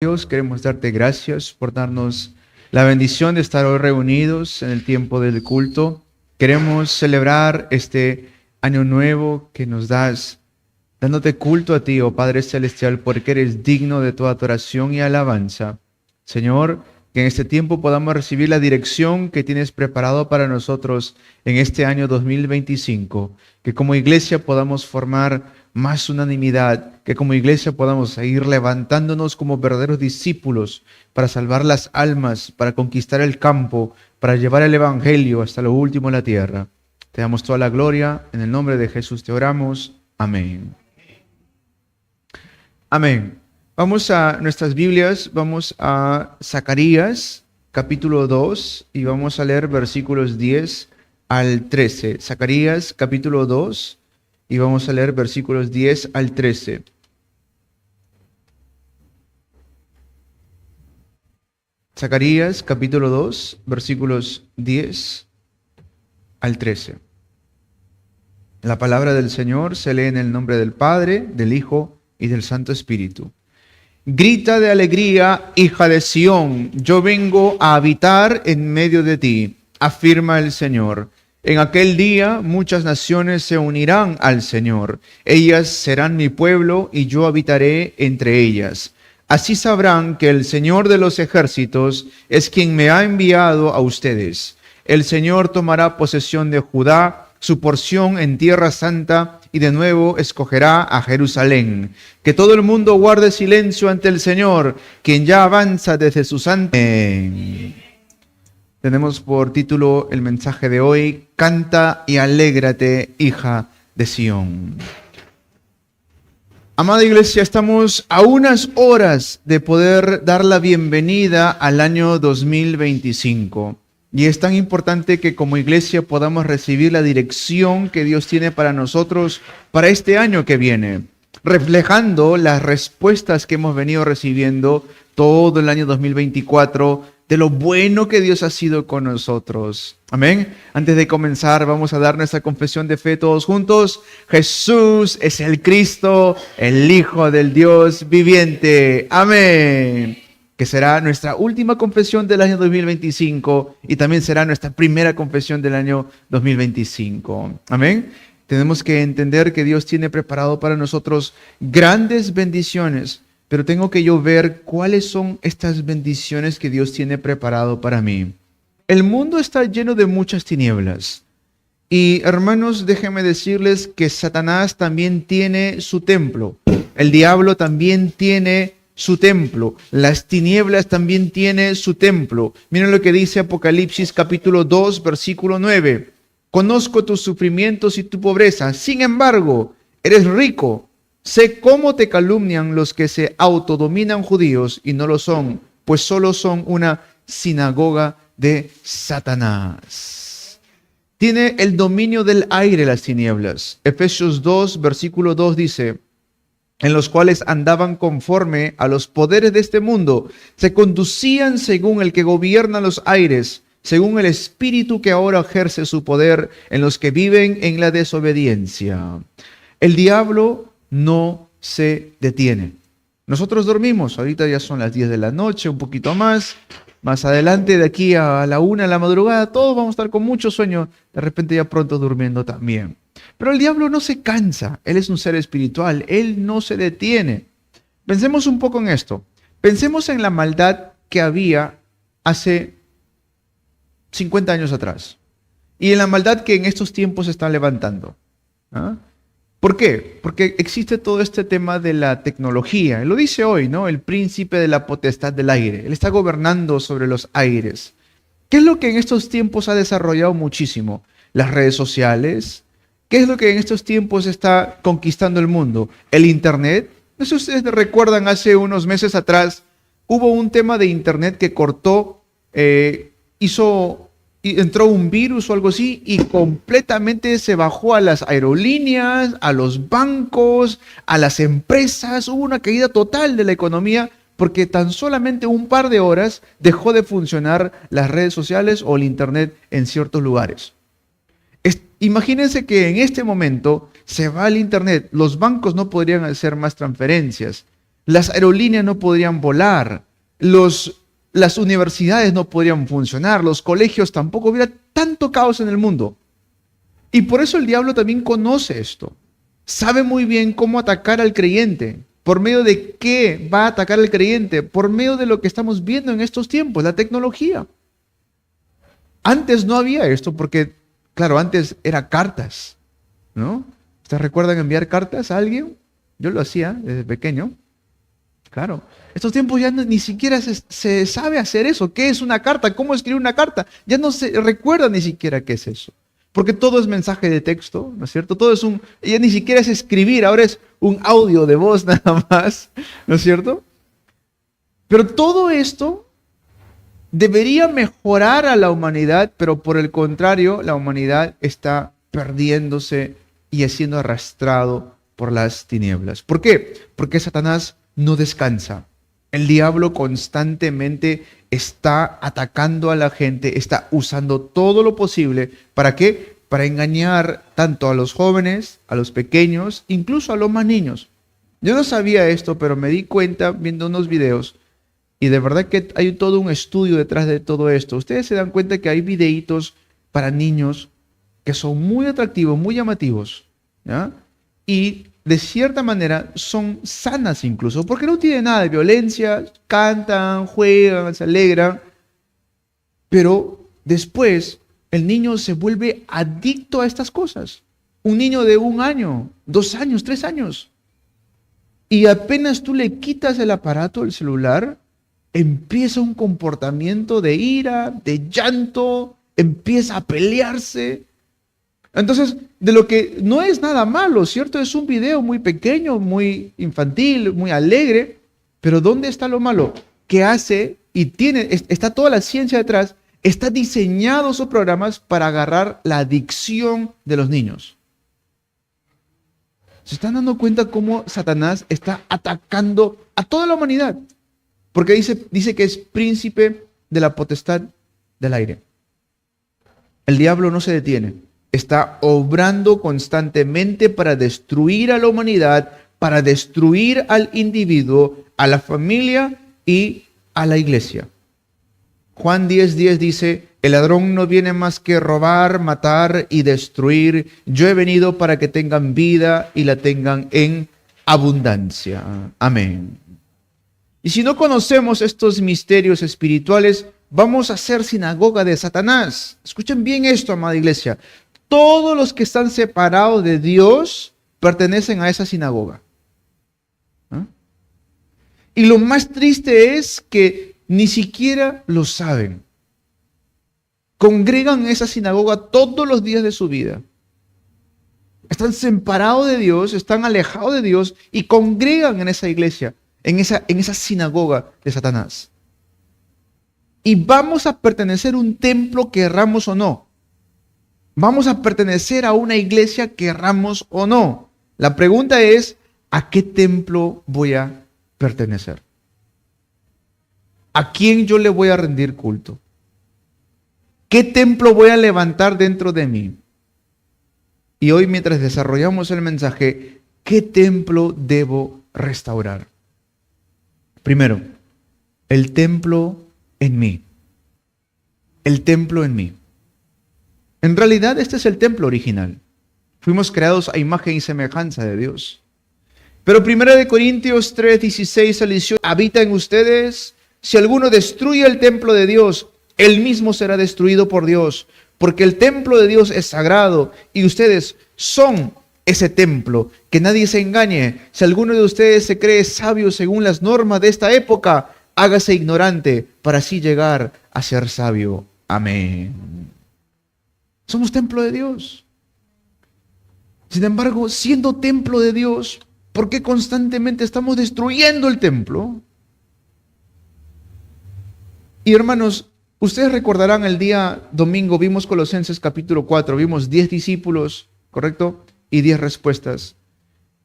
Dios, queremos darte gracias por darnos la bendición de estar hoy reunidos en el tiempo del culto. Queremos celebrar este año nuevo que nos das, dándote culto a ti, oh Padre Celestial, porque eres digno de toda adoración y alabanza. Señor, que en este tiempo podamos recibir la dirección que tienes preparado para nosotros en este año 2025. Que como iglesia podamos formar más unanimidad, que como iglesia podamos seguir levantándonos como verdaderos discípulos para salvar las almas, para conquistar el campo, para llevar el evangelio hasta lo último en la tierra. Te damos toda la gloria, en el nombre de Jesús te oramos. Amén. Amén. Vamos a nuestras Biblias, vamos a Zacarías, capítulo 2, y vamos a leer versículos 10 al 13. Zacarías, capítulo 2, y vamos a leer versículos 10 al 13. Zacarías, capítulo 2, versículos 10 al 13. La palabra del Señor se lee en el nombre del Padre, del Hijo y del Santo Espíritu. Grita de alegría, hija de Sión, yo vengo a habitar en medio de ti, afirma el Señor. En aquel día muchas naciones se unirán al Señor. Ellas serán mi pueblo y yo habitaré entre ellas. Así sabrán que el Señor de los ejércitos es quien me ha enviado a ustedes. El Señor tomará posesión de Judá, su porción en tierra santa, y de nuevo escogerá a Jerusalén. Que todo el mundo guarde silencio ante el Señor, quien ya avanza desde su santo. Tenemos por título el mensaje de hoy: Canta y alégrate, hija de Sión. Amada iglesia, estamos a unas horas de poder dar la bienvenida al año 2025. Y es tan importante que como iglesia podamos recibir la dirección que Dios tiene para nosotros para este año que viene, reflejando las respuestas que hemos venido recibiendo todo el año 2024 de lo bueno que Dios ha sido con nosotros. Amén. Antes de comenzar, vamos a dar nuestra confesión de fe todos juntos. Jesús es el Cristo, el Hijo del Dios viviente. Amén. Que será nuestra última confesión del año 2025 y también será nuestra primera confesión del año 2025. Amén. Tenemos que entender que Dios tiene preparado para nosotros grandes bendiciones, pero tengo que yo ver cuáles son estas bendiciones que Dios tiene preparado para mí. El mundo está lleno de muchas tinieblas. Y hermanos, déjenme decirles que Satanás también tiene su templo. El diablo también tiene su templo. Las tinieblas también tienen su templo. Miren lo que dice Apocalipsis capítulo 2, versículo 9. Conozco tus sufrimientos y tu pobreza. Sin embargo, eres rico. Sé cómo te calumnian los que se autodominan judíos y no lo son, pues solo son una sinagoga de Satanás. Tiene el dominio del aire las tinieblas. Efesios 2, versículo 2 dice: en los cuales andaban conforme a los poderes de este mundo, se conducían según el que gobierna los aires, según el espíritu que ahora ejerce su poder en los que viven en la desobediencia. El diablo no se detiene. Nosotros dormimos, ahorita ya son las 10 de la noche, un poquito más adelante, de aquí a la 1 de la madrugada, todos vamos a estar con mucho sueño, de repente ya pronto durmiendo también. Pero el diablo no se cansa, él es un ser espiritual, él no se detiene. Pensemos un poco en esto, pensemos en la maldad que había hace 50 años atrás y en la maldad que en estos tiempos se está levantando. ¿Ah? ¿Por qué? Porque existe todo este tema de la tecnología. Lo dice hoy, ¿no? El príncipe de la potestad del aire. Él está gobernando sobre los aires. ¿Qué es lo que en estos tiempos ha desarrollado muchísimo? Las redes sociales. ¿Qué es lo que en estos tiempos está conquistando el mundo? El Internet. No sé si ustedes recuerdan, hace unos meses atrás hubo un tema de Internet que cortó, entró un virus o algo así y completamente se bajó a las aerolíneas, a los bancos, a las empresas. Hubo una caída total de la economía porque tan solamente un par de horas dejó de funcionar las redes sociales o el Internet en ciertos lugares. Imagínense que en este momento se va el Internet, los bancos no podrían hacer más transferencias, Las aerolíneas no podrían volar, las universidades no podrían funcionar, los colegios tampoco, hubiera tanto caos en el mundo. Y por eso el diablo también conoce esto. Sabe muy bien cómo atacar al creyente. ¿Por medio de qué va a atacar al creyente? Por medio de lo que estamos viendo en estos tiempos, la tecnología. Antes no había esto porque, claro, antes era cartas, ¿no? ¿Ustedes recuerdan enviar cartas a alguien? Yo lo hacía desde pequeño. Claro, estos tiempos ya ni siquiera se sabe hacer eso. ¿Qué es una carta? ¿Cómo escribir una carta? Ya no se recuerda ni siquiera qué es eso. Porque todo es mensaje de texto, ¿no es cierto? Todo es ya ni siquiera es escribir, ahora es un audio de voz nada más, ¿no es cierto? Pero todo esto debería mejorar a la humanidad, pero por el contrario, la humanidad está perdiéndose y siendo arrastrado por las tinieblas. ¿Por qué? Porque Satanás no descansa. El diablo constantemente está atacando a la gente, está usando todo lo posible. ¿Para qué? Para engañar tanto a los jóvenes, a los pequeños, incluso a los más niños. Yo no sabía esto, pero me di cuenta viendo unos videos y de verdad que hay todo un estudio detrás de todo esto. Ustedes se dan cuenta que hay videitos para niños que son muy atractivos, muy llamativos, ¿ya? Y de cierta manera son sanas incluso, porque no tienen nada de violencia, cantan, juegan, se alegran, pero después el niño se vuelve adicto a estas cosas. Un niño de 1 año, 2 años, 3 años. Y apenas tú le quitas el aparato, el celular, empieza un comportamiento de ira, de llanto, empieza a pelearse. Entonces, de lo que no es nada malo, ¿cierto? Es un video muy pequeño, muy infantil, muy alegre, pero ¿dónde está lo malo? Que hace y está toda la ciencia detrás, está diseñado sus programas para agarrar la adicción de los niños. ¿Se están dando cuenta cómo Satanás está atacando a toda la humanidad? Porque dice que es príncipe de la potestad del aire. El diablo no se detiene. Está obrando constantemente para destruir a la humanidad, para destruir al individuo, a la familia y a la iglesia. Juan 10:10 dice, el ladrón no viene más que robar, matar y destruir. Yo he venido para que tengan vida y la tengan en abundancia. Amén. Y si no conocemos estos misterios espirituales, vamos a ser sinagoga de Satanás. Escuchen bien esto, amada iglesia. Todos los que están separados de Dios pertenecen a esa sinagoga. ¿Ah? Y lo más triste es que ni siquiera lo saben. Congregan en esa sinagoga todos los días de su vida. Están separados de Dios, están alejados de Dios y congregan en esa iglesia, en esa sinagoga de Satanás. Y vamos a pertenecer a un templo, querramos o no. Vamos a pertenecer a una iglesia, querramos o no. La pregunta es, ¿a qué templo voy a pertenecer? ¿A quién yo le voy a rendir culto? ¿Qué templo voy a levantar dentro de mí? Y hoy, mientras desarrollamos el mensaje, ¿qué templo debo restaurar? Primero, el templo en mí. El templo en mí. En realidad, este es el templo original. Fuimos creados a imagen y semejanza de Dios. Pero 1 Corintios 3:16 al 18 habita en ustedes. Si alguno destruye el templo de Dios, él mismo será destruido por Dios. Porque el templo de Dios es sagrado y ustedes son ese templo. Que nadie se engañe. Si alguno de ustedes se cree sabio según las normas de esta época, hágase ignorante para así llegar a ser sabio. Amén. Somos templo de Dios. Sin embargo, siendo templo de Dios, ¿por qué constantemente estamos destruyendo el templo? Y hermanos, ustedes recordarán el día domingo, vimos Colosenses capítulo 4, vimos 10 discípulos, ¿correcto? Y 10 respuestas.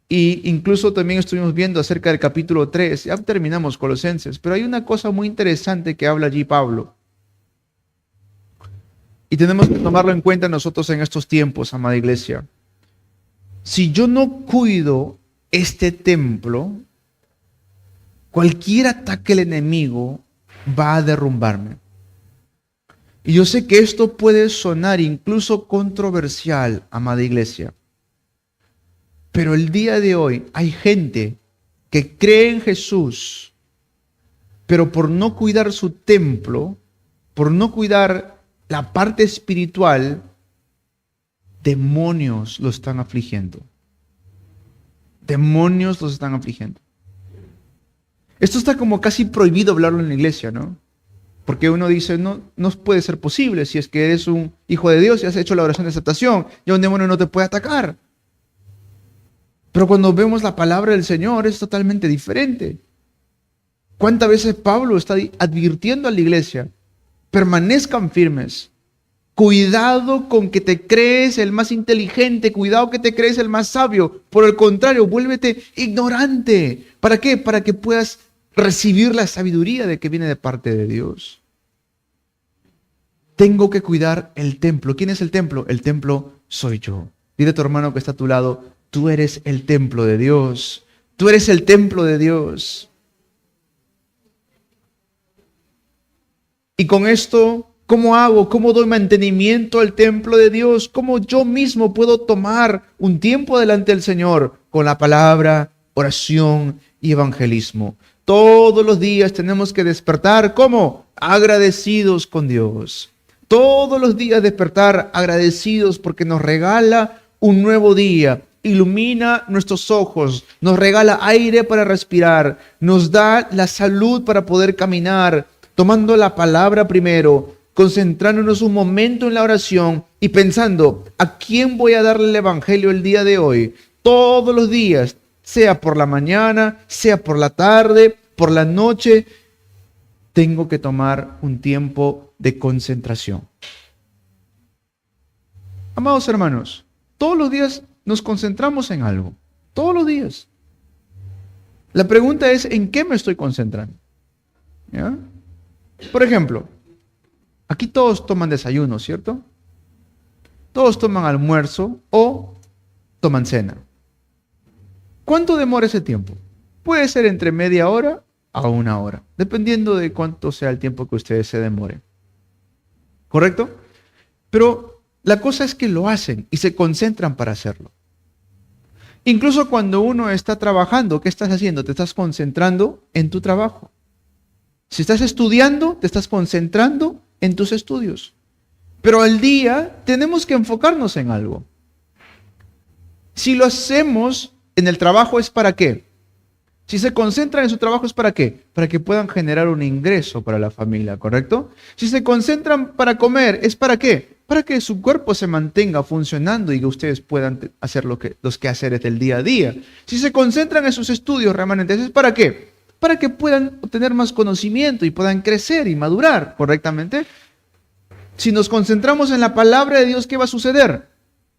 Y incluso también estuvimos viendo acerca del capítulo 3, ya terminamos Colosenses, pero hay una cosa muy interesante que habla allí Pablo. Y tenemos que tomarlo en cuenta nosotros en estos tiempos, amada iglesia. Si yo no cuido este templo, Cualquier ataque del enemigo va a derrumbarme. Y yo sé que esto puede sonar incluso controversial, amada iglesia. Pero el día de hoy hay gente que cree en Jesús, pero por no cuidar su templo, por no cuidar la parte espiritual, demonios lo están afligiendo. Demonios los están afligiendo. Esto está como casi prohibido hablarlo en la iglesia, ¿no? Porque uno dice, no puede ser posible si es que eres un hijo de Dios y has hecho la oración de aceptación, ya un demonio no te puede atacar. Pero cuando vemos la palabra del Señor es totalmente diferente. ¿Cuántas veces Pablo está advirtiendo a la iglesia? Permanezcan firmes. Cuidado con que te crees el más inteligente, cuidado que te crees el más sabio. Por el contrario, vuélvete ignorante. ¿Para qué? Para que puedas recibir la sabiduría de que viene de parte de Dios. Tengo que cuidar el templo. ¿Quién es el templo? El templo soy yo. Dile a tu hermano que está a tu lado, tú eres el templo de Dios. Tú eres el templo de Dios. Y con esto, ¿cómo hago? ¿Cómo doy mantenimiento al templo de Dios? ¿Cómo yo mismo puedo tomar un tiempo delante del Señor? Con la palabra, oración y evangelismo. Todos los días tenemos que despertar, ¿cómo? Agradecidos con Dios. Todos los días despertar agradecidos porque nos regala un nuevo día, ilumina nuestros ojos, nos regala aire para respirar, nos da la salud para poder caminar, tomando la palabra primero, concentrándonos un momento en la oración y pensando, ¿a quién voy a darle el evangelio el día de hoy? Todos los días, sea por la mañana, sea por la tarde, por la noche, tengo que tomar un tiempo de concentración. Amados hermanos, todos los días nos concentramos en algo. Todos los días. La pregunta es, ¿en qué me estoy concentrando? ¿Ya? Por ejemplo, aquí todos toman desayuno, ¿cierto? Todos toman almuerzo o toman cena. ¿Cuánto demora ese tiempo? Puede ser entre media hora a una hora, dependiendo de cuánto sea el tiempo que ustedes se demoren. ¿Correcto? Pero la cosa es que lo hacen y se concentran para hacerlo. Incluso cuando uno está trabajando, ¿qué estás haciendo? Te estás concentrando en tu trabajo. Si estás estudiando, te estás concentrando en tus estudios. Pero al día tenemos que enfocarnos en algo. Si lo hacemos en el trabajo, ¿es para qué? Si se concentran en su trabajo, ¿es para qué? Para que puedan generar un ingreso para la familia, ¿correcto? Si se concentran para comer, ¿es para qué? Para que su cuerpo se mantenga funcionando y que ustedes puedan hacer los quehaceres del día a día. Si se concentran en sus estudios remanentes, ¿es para qué? Para que puedan obtener más conocimiento y puedan crecer y madurar correctamente. Si nos concentramos en la palabra de Dios, ¿qué va a suceder?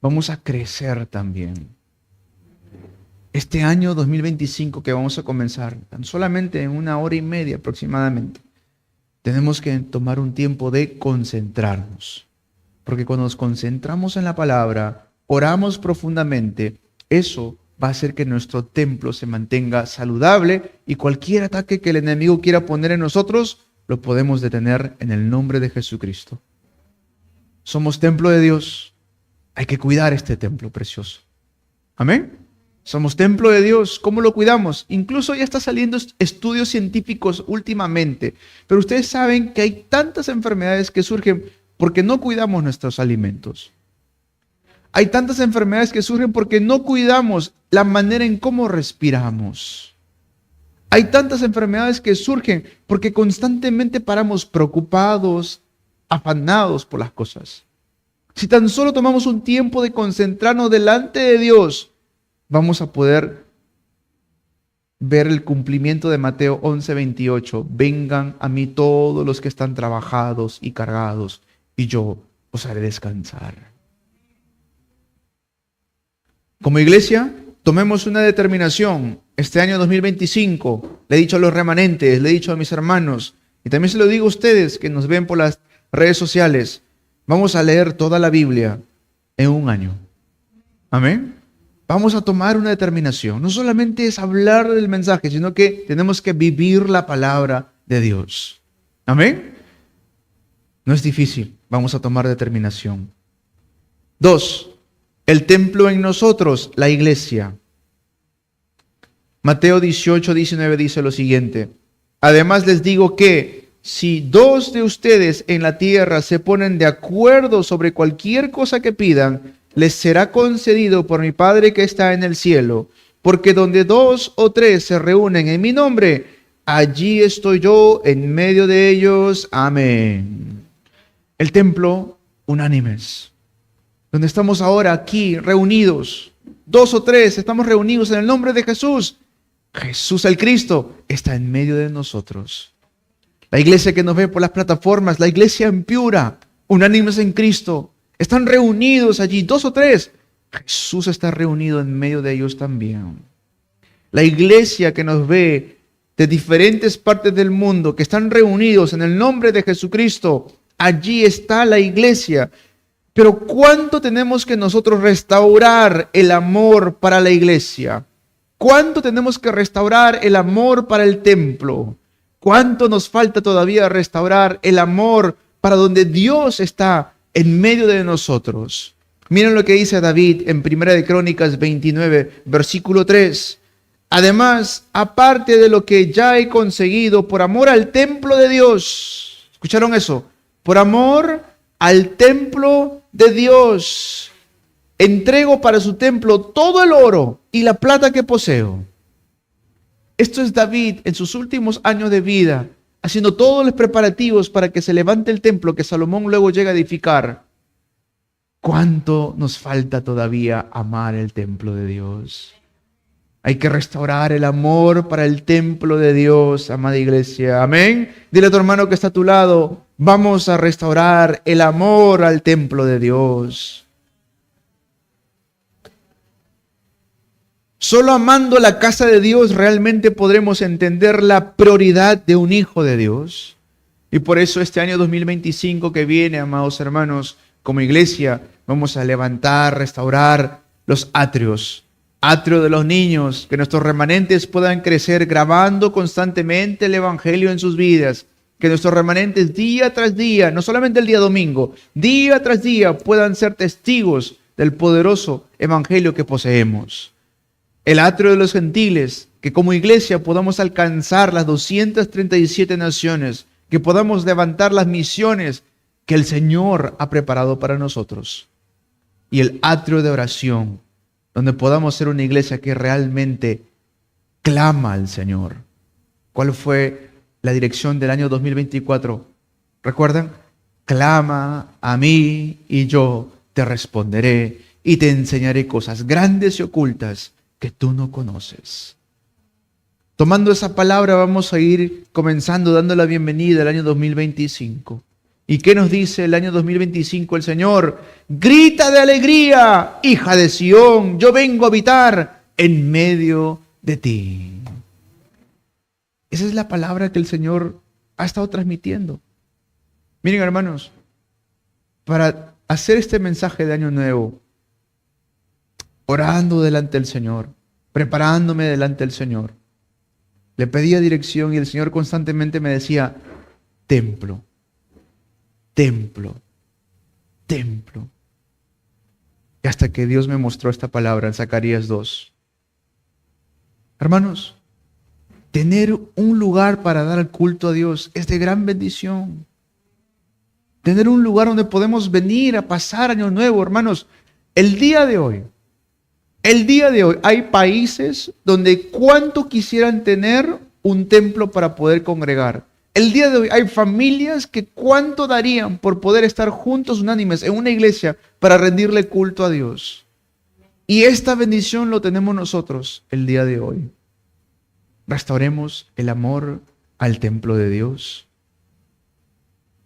Vamos a crecer también. Este año 2025 que vamos a comenzar, tan solamente en 1 hora y media aproximadamente, tenemos que tomar un tiempo de concentrarnos. Porque cuando nos concentramos en la palabra, oramos profundamente, eso va a hacer que nuestro templo se mantenga saludable y cualquier ataque que el enemigo quiera poner en nosotros, lo podemos detener en el nombre de Jesucristo. Somos templo de Dios. Hay que cuidar este templo precioso. Amén. Somos templo de Dios. ¿Cómo lo cuidamos? Incluso ya está saliendo estudios científicos últimamente. Pero ustedes saben que hay tantas enfermedades que surgen porque no cuidamos nuestros alimentos. Hay tantas enfermedades que surgen porque no cuidamos la manera en cómo respiramos. Hay tantas enfermedades que surgen porque constantemente paramos preocupados, afanados por las cosas. Si tan solo tomamos un tiempo de concentrarnos delante de Dios, vamos a poder ver el cumplimiento de Mateo 11:28. Vengan a mí todos los que están trabajados y cargados, y yo os haré descansar. Como iglesia, tomemos una determinación. Este año 2025, le he dicho a los remanentes, le he dicho a mis hermanos, y también se lo digo a ustedes que nos ven por las redes sociales, vamos a leer toda la Biblia en un año. Amén. vamos a tomar una determinación. No solamente es hablar del mensaje, sino que tenemos que vivir la palabra de Dios. Amén. No es difícil, vamos a tomar determinación. 2. El templo en nosotros, la iglesia. Mateo 18:19 dice lo siguiente: además les digo que si 2 de ustedes en la tierra se ponen de acuerdo sobre cualquier cosa que pidan, les será concedido por mi Padre que está en el cielo. Porque donde 2 o 3 se reúnen en mi nombre, allí estoy yo en medio de ellos. Amén. El templo, unánimes. Donde estamos ahora aquí reunidos, 2 o 3, estamos reunidos en el nombre de Jesús. Jesús el Cristo está en medio de nosotros. La iglesia que nos ve por las plataformas, la iglesia en Piura, unánimes en Cristo, están reunidos allí, 2 o 3. Jesús está reunido en medio de ellos también. La iglesia que nos ve de diferentes partes del mundo, que están reunidos en el nombre de Jesucristo, allí está la iglesia. Pero ¿cuánto tenemos que nosotros restaurar el amor para la iglesia? ¿Cuánto tenemos que restaurar el amor para el templo? ¿Cuánto nos falta todavía restaurar el amor para donde Dios está en medio de nosotros? Miren lo que dice David en 1 de Crónicas 29, versículo 3. Además, aparte de lo que ya he conseguido por amor al templo de Dios. ¿Escucharon eso? Por amor al templo de Dios, entrego para su templo todo el oro y la plata que poseo. Esto es David en sus últimos años de vida, haciendo todos los preparativos para que se levante el templo que Salomón luego llega a edificar. ¿Cuánto nos falta todavía amar el templo de Dios? Hay que restaurar el amor para el templo de Dios, amada iglesia. Amén. Dile a tu hermano que está a tu lado, vamos a restaurar el amor al templo de Dios. Solo amando la casa de Dios realmente podremos entender la prioridad de un hijo de Dios. Y por eso este año 2025 que viene, amados hermanos, como iglesia, vamos a levantar, restaurar los atrios. Atrio de los niños, que nuestros remanentes puedan crecer grabando constantemente el evangelio en sus vidas. Que nuestros remanentes día tras día, no solamente el día domingo, día tras día puedan ser testigos del poderoso evangelio que poseemos. El atrio de los gentiles, que como iglesia podamos alcanzar las 237 naciones, que podamos levantar las misiones que el Señor ha preparado para nosotros. Y el atrio de oración, donde podamos ser una iglesia que realmente clama al Señor. ¿Cuál fue la dirección del año 2024? ¿Recuerdan? Clama a mí y yo te responderé y te enseñaré cosas grandes y ocultas que tú no conoces. Tomando esa palabra vamos a ir comenzando dando la bienvenida al año 2025. ¿Y qué nos dice el año 2025 el Señor? Grita de alegría, hija de Sión, yo vengo a habitar en medio de ti. Esa es la palabra que el Señor ha estado transmitiendo. Miren, hermanos, para hacer este mensaje de año nuevo, orando delante del Señor, preparándome delante del Señor, le pedía dirección y el Señor constantemente me decía, templo. Templo, templo. Y hasta que Dios me mostró esta palabra en Zacarías 2. Hermanos, tener un lugar para dar el culto a Dios es de gran bendición. Tener un lugar donde podemos venir a pasar año nuevo, hermanos. El día de hoy hay países donde cuánto quisieran tener un templo para poder congregar. El día de hoy hay familias que cuánto darían por poder estar juntos unánimes en una iglesia para rendirle culto a Dios. Y esta bendición lo tenemos nosotros el día de hoy. Restauremos el amor al templo de Dios.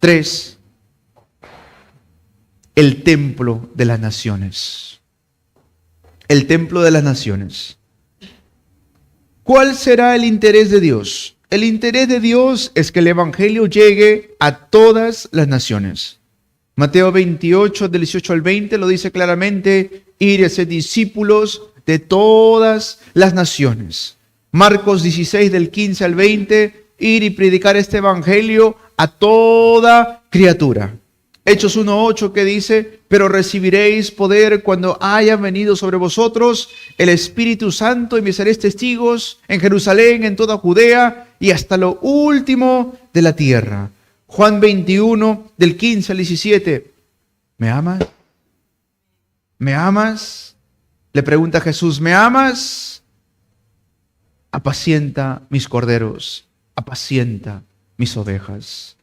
3. El templo de las naciones. El templo de las naciones. ¿Cuál será el interés de Dios? El interés de Dios es que el evangelio llegue a todas las naciones. Mateo 28, del 18 al 20, lo dice claramente, id y haced discípulos de todas las naciones. Marcos 16 del 15 al 20, ir y predicar este evangelio a toda criatura. Hechos 1:8 que dice, pero recibiréis poder cuando haya venido sobre vosotros el Espíritu Santo y me seréis testigos en Jerusalén, en toda Judea y hasta lo último de la tierra. Juan 21 del 15 al 17. ¿Me amas? ¿Me amas? Le pregunta Jesús, ¿me amas? Apacienta mis corderos, apacienta mis ovejas.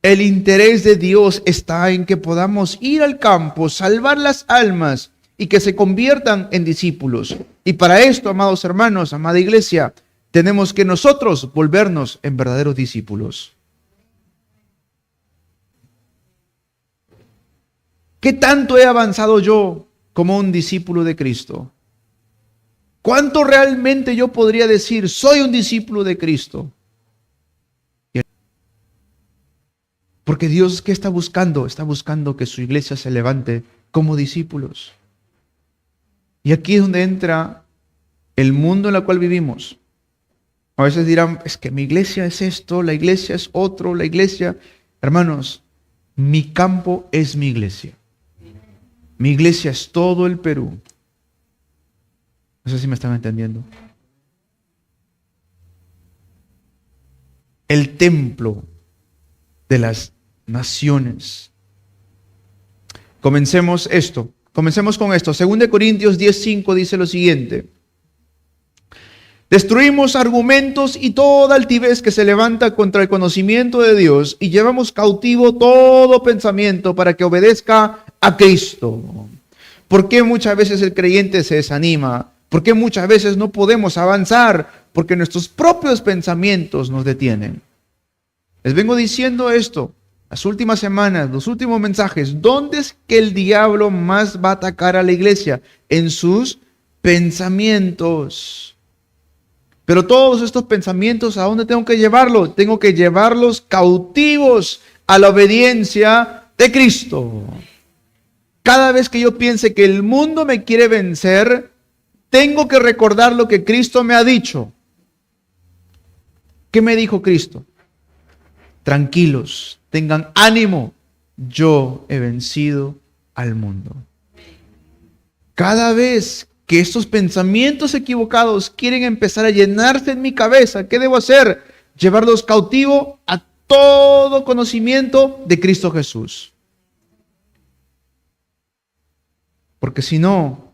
El interés de Dios está en que podamos ir al campo, salvar las almas y que se conviertan en discípulos. Y para esto, amados hermanos, amada iglesia, tenemos que nosotros volvernos en verdaderos discípulos. ¿Qué tanto he avanzado yo como un discípulo de Cristo? ¿Cuánto realmente yo podría decir, soy un discípulo de Cristo? Porque Dios, ¿qué está buscando? Está buscando que su iglesia se levante como discípulos. Y aquí es donde entra el mundo en el cual vivimos. A veces dirán, es que mi iglesia es esto, la iglesia es otro, la iglesia... Hermanos, mi campo es mi iglesia. Mi iglesia es todo el Perú. No sé si me están entendiendo. El templo de las naciones. Comencemos con esto. 2 Corintios 10:5 dice lo siguiente. Destruimos argumentos y toda altivez que se levanta contra el conocimiento de Dios y llevamos cautivo todo pensamiento para que obedezca a Cristo. ¿Por qué muchas veces el creyente se desanima? ¿Por qué muchas veces no podemos avanzar? Porque nuestros propios pensamientos nos detienen. Les vengo diciendo esto las últimas semanas, los últimos mensajes. ¿Dónde es que el diablo más va a atacar a la iglesia? En sus pensamientos. Pero todos estos pensamientos, ¿a dónde tengo que llevarlos? Tengo que llevarlos cautivos a la obediencia de Cristo. Cada vez que yo piense que el mundo me quiere vencer, tengo que recordar lo que Cristo me ha dicho. ¿Qué me dijo Cristo? Tranquilos, tengan ánimo, yo he vencido al mundo. Cada vez que estos pensamientos equivocados quieren empezar a llenarse en mi cabeza, ¿qué debo hacer? Llevarlos cautivo a todo conocimiento de Cristo Jesús. Porque si no,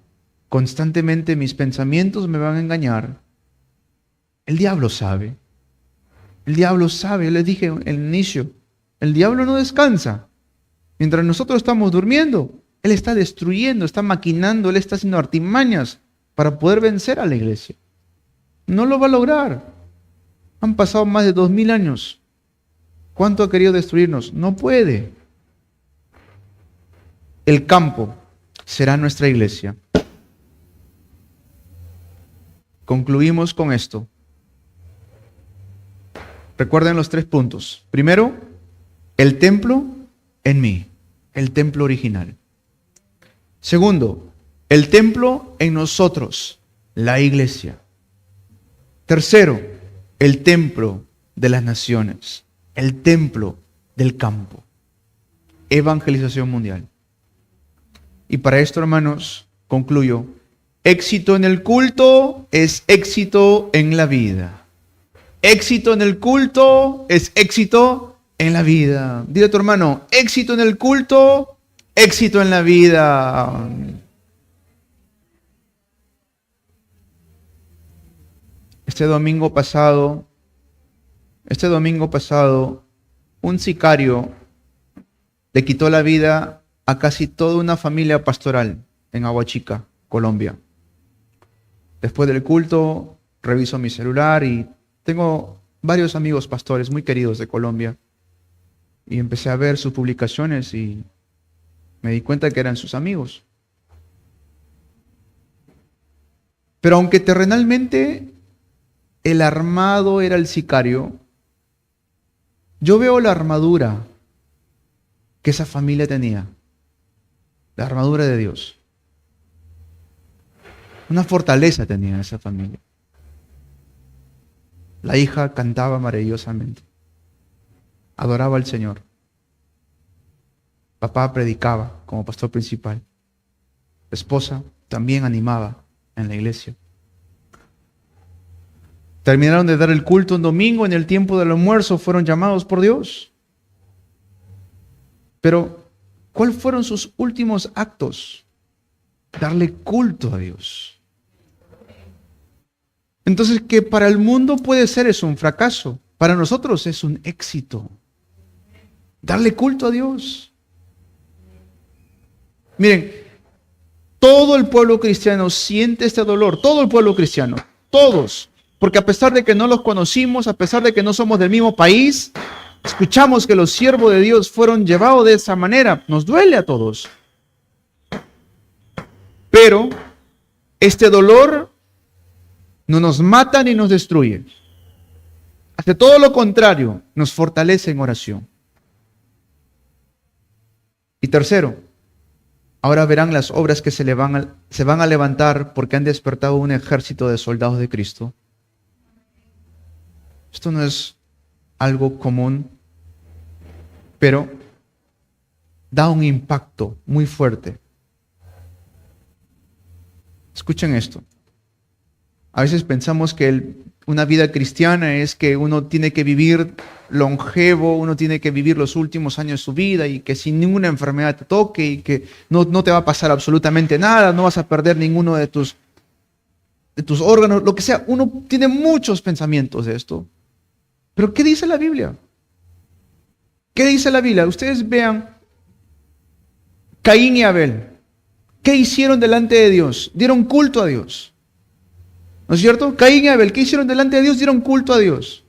constantemente mis pensamientos me van a engañar. El diablo sabe. El diablo sabe, yo les dije en el inicio, el diablo no descansa. Mientras nosotros estamos durmiendo, él está destruyendo, está maquinando, él está haciendo artimañas para poder vencer a la iglesia. No lo va a lograr. Han pasado más de 2000 años. ¿Cuánto ha querido destruirnos? No puede. El campo será nuestra iglesia. Concluimos con esto. Recuerden los 3 puntos. Primero, el templo en mí, el templo original. Segundo, el templo en nosotros, la iglesia. Tercero, el templo de las naciones, el templo del campo. Evangelización mundial. Y para esto, hermanos, concluyo. Éxito en el culto es éxito en la vida. Éxito en el culto es éxito en la vida. Dile a tu hermano, éxito en el culto, éxito en la vida. Este domingo pasado, un sicario le quitó la vida a casi toda una familia pastoral en Aguachica, Colombia. Después del culto, reviso mi celular y tengo varios amigos pastores muy queridos de Colombia. Y empecé a ver sus publicaciones y me di cuenta que eran sus amigos. Pero aunque terrenalmente el armado era el sicario, yo veo la armadura que esa familia tenía. La armadura de Dios. Una fortaleza tenía esa familia. La hija cantaba maravillosamente. Adoraba al Señor. Papá predicaba como pastor principal. La esposa también animaba en la iglesia. Terminaron de dar el culto un domingo, en el tiempo del almuerzo fueron llamados por Dios. Pero, ¿cuáles fueron sus últimos actos? Darle culto a Dios. Entonces, que para el mundo puede ser es un fracaso, para nosotros es un éxito. Darle culto a Dios. Miren, todo el pueblo cristiano siente este dolor, todo el pueblo cristiano, todos. Porque a pesar de que no los conocimos, a pesar de que no somos del mismo país, escuchamos que los siervos de Dios fueron llevados de esa manera. Nos duele a todos. Pero este dolor no nos mata ni nos destruye. Hace todo lo contrario, nos fortalece en oración. Y tercero, ahora verán las obras que se van a levantar porque han despertado un ejército de soldados de Cristo. Esto no es algo común, pero da un impacto muy fuerte. Escuchen esto. A veces pensamos que una vida cristiana es que uno tiene que vivir longevo, uno tiene que vivir los últimos años de su vida y que sin ninguna enfermedad te toque y que no te va a pasar absolutamente nada, no vas a perder ninguno de tus órganos, lo que sea. Uno tiene muchos pensamientos de esto. Pero ¿qué dice la Biblia? ¿Qué dice la Biblia? Ustedes vean Caín y Abel. ¿Qué hicieron delante de Dios? Dieron culto a Dios. ¿No es cierto? Caín y Abel, ¿qué hicieron delante de Dios? Dieron culto a Dios.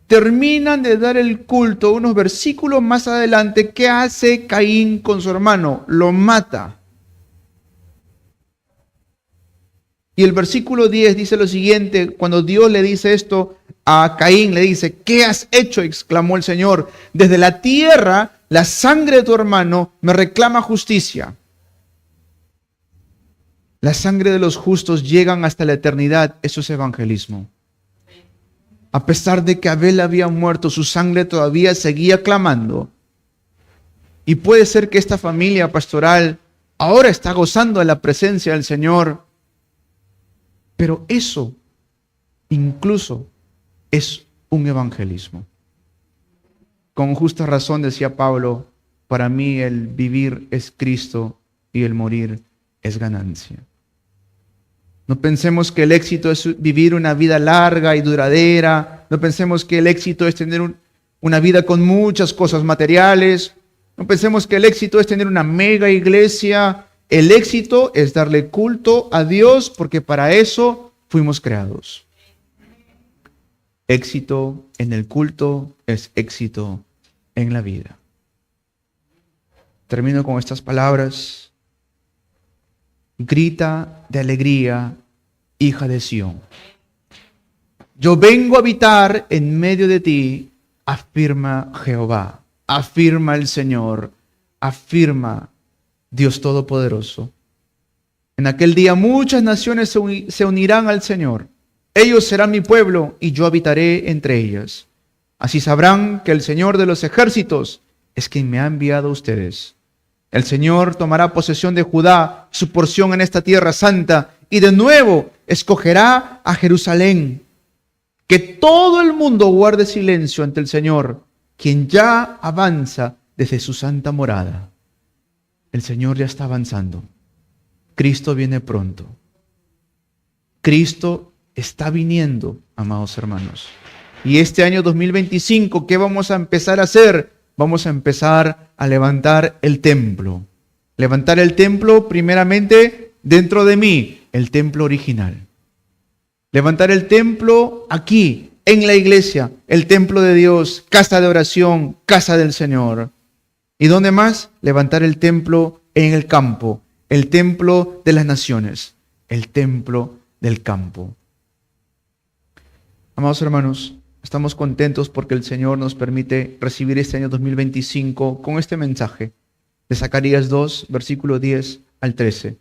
Terminan de dar el culto unos versículos más adelante. ¿Qué hace Caín con su hermano? Lo mata. Y el versículo 10 dice lo siguiente, cuando Dios le dice esto a Caín, le dice, ¿qué has hecho?, exclamó el Señor. Desde la tierra, la sangre de tu hermano me reclama justicia. La sangre de los justos llegan hasta la eternidad. Eso es evangelismo. A pesar de que Abel había muerto, su sangre todavía seguía clamando. Y puede ser que esta familia pastoral ahora está gozando de la presencia del Señor. Pero eso incluso es un evangelismo. Con justa razón decía Pablo, para mí el vivir es Cristo y el morir es ganancia. No pensemos que el éxito es vivir una vida larga y duradera. No pensemos que el éxito es tener una vida con muchas cosas materiales. No pensemos que el éxito es tener una mega iglesia. El éxito es darle culto a Dios porque para eso fuimos creados. Éxito en el culto es éxito en la vida. Termino con estas palabras. Grita de alegría, hija de Sión. Yo vengo a habitar en medio de ti, afirma Jehová, afirma el Señor, afirma Dios Todopoderoso. En aquel día muchas naciones se unirán al Señor. Ellos serán mi pueblo y yo habitaré entre ellas. Así sabrán que el Señor de los ejércitos es quien me ha enviado a ustedes. El Señor tomará posesión de Judá, su porción en esta tierra santa, y de nuevo escogerá a Jerusalén. Que todo el mundo guarde silencio ante el Señor, quien ya avanza desde su santa morada. El Señor ya está avanzando. Cristo viene pronto. Cristo está viniendo, amados hermanos. Y este año 2025, ¿qué vamos a empezar a hacer? Vamos a empezar a levantar el templo. Levantar el templo primeramente dentro de mí, el templo original. Levantar el templo aquí, en la iglesia, el templo de Dios, casa de oración, casa del Señor. ¿Y dónde más? Levantar el templo en el campo, el templo de las naciones, el templo del campo. Amados hermanos, estamos contentos porque el Señor nos permite recibir este año 2025 con este mensaje de Zacarías 2, versículo 10 al 13.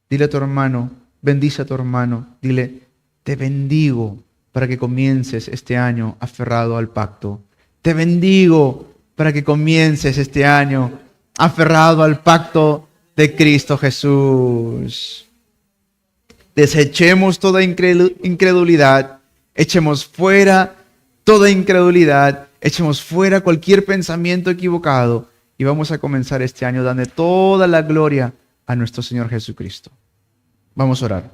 Dile a tu hermano, bendice a tu hermano. Dile, te bendigo para que comiences este año aferrado al pacto. Te bendigo para que comiences este año aferrado al pacto de Cristo Jesús. Desechemos toda incredulidad, echemos fuera toda incredulidad, echemos fuera cualquier pensamiento equivocado y vamos a comenzar este año dando toda la gloria a nuestro Señor Jesucristo. Vamos a orar.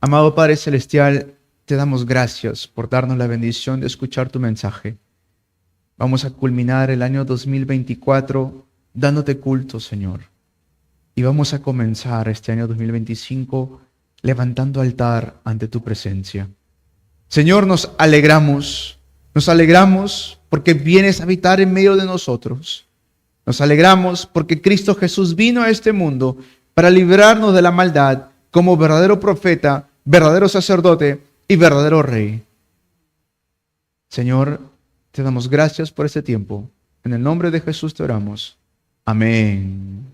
Amado Padre Celestial, te damos gracias por darnos la bendición de escuchar tu mensaje. Vamos a culminar el año 2024 dándote culto, Señor. Y vamos a comenzar este año 2025 levantando altar ante tu presencia. Señor, nos alegramos porque vienes a habitar en medio de nosotros. Nos alegramos porque Cristo Jesús vino a este mundo para librarnos de la maldad como verdadero profeta, verdadero sacerdote y verdadero rey. Señor, te damos gracias por este tiempo. En el nombre de Jesús te oramos. Amén.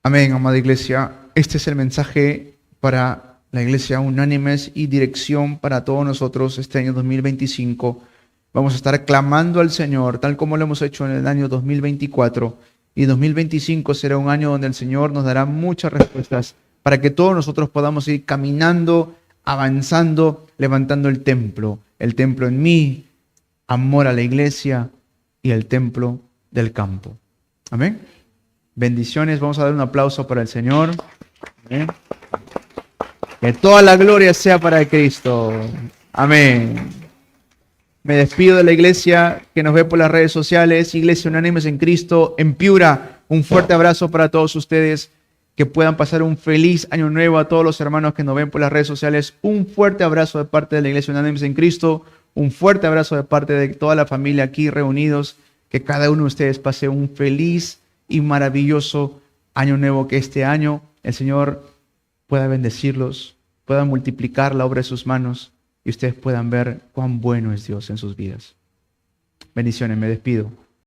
Amén, amada iglesia. Este es el mensaje para la iglesia Unánimes y dirección para todos nosotros este año 2025. Vamos a estar clamando al Señor, tal como lo hemos hecho en el año 2024. Y 2025 será un año donde el Señor nos dará muchas respuestas para que todos nosotros podamos ir caminando, avanzando, levantando el templo en mí, amor a la iglesia y el templo del campo. Amén. Bendiciones, vamos a dar un aplauso para el Señor. Amén. Que toda la gloria sea para Cristo. Amén. Me despido de la iglesia que nos ve por las redes sociales, Iglesia Unánimes en Cristo, en Piura. Un fuerte abrazo para todos ustedes, que puedan pasar un feliz año nuevo. A todos los hermanos que nos ven por las redes sociales, un fuerte abrazo de parte de la Iglesia Unánimes en Cristo, un fuerte abrazo de parte de toda la familia aquí reunidos. Que cada uno de ustedes pase un feliz y maravilloso año nuevo, que este año el Señor pueda bendecirlos, pueda multiplicar la obra de sus manos y ustedes puedan ver cuán bueno es Dios en sus vidas. Bendiciones, me despido.